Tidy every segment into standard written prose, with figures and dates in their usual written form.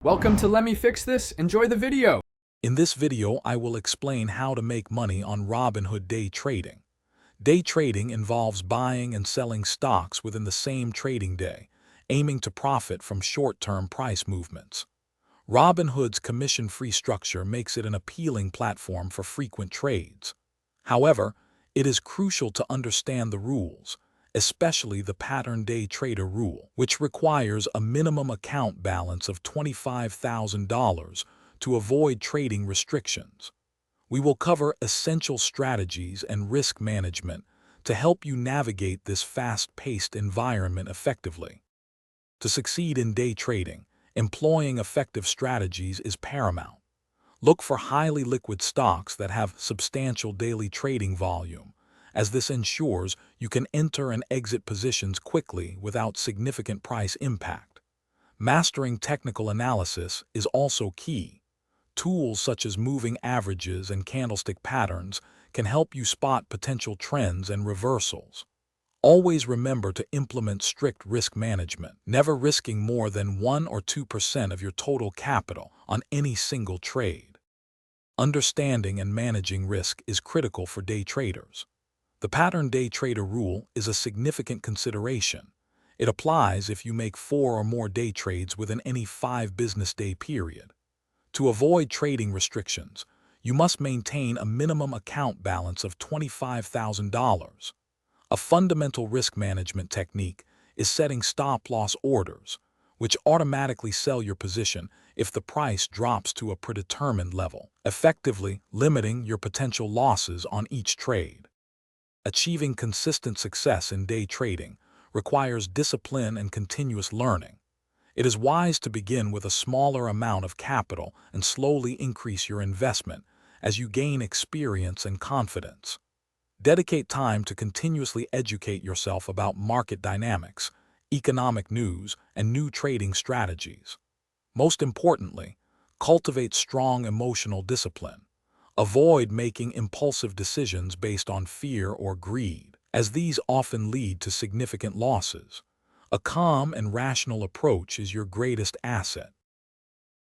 Welcome to Let Me Fix This. Enjoy the video. In this video, I will explain how to make money on Robinhood day trading. Day trading involves buying and selling stocks within the same trading day, aiming to profit from short-term price movements. Robinhood's commission-free structure makes it an appealing platform for frequent trades. However, it is crucial to understand the rules, especially the pattern day trader rule, which requires a minimum account balance of $25,000 to avoid trading restrictions. We will cover essential strategies and risk management to help you navigate this fast-paced environment effectively. To succeed in day trading, employing effective strategies is paramount. Look for highly liquid stocks that have substantial daily trading volume, as this ensures you can enter and exit positions quickly without significant price impact. Mastering technical analysis is also key. Tools such as moving averages and candlestick patterns can help you spot potential trends and reversals. Always remember to implement strict risk management, never risking more than 1 or 2% of your total capital on any single trade. Understanding and managing risk is critical for day traders. The pattern day trader rule is a significant consideration. It applies if you make 4 or more day trades within any 5 business day period. To avoid trading restrictions, you must maintain a minimum account balance of $25,000. A fundamental risk management technique is setting stop-loss orders, which automatically sell your position if the price drops to a predetermined level, effectively limiting your potential losses on each trade. Achieving consistent success in day trading requires discipline and continuous learning. It is wise to begin with a smaller amount of capital and slowly increase your investment as you gain experience and confidence. Dedicate time to continuously educate yourself about market dynamics, economic news, and new trading strategies. Most importantly, cultivate strong emotional discipline. Avoid making impulsive decisions based on fear or greed, as these often lead to significant losses. A calm and rational approach is your greatest asset.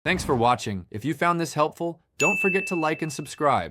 Thanks for watching. If you found this helpful, don't forget to like and subscribe.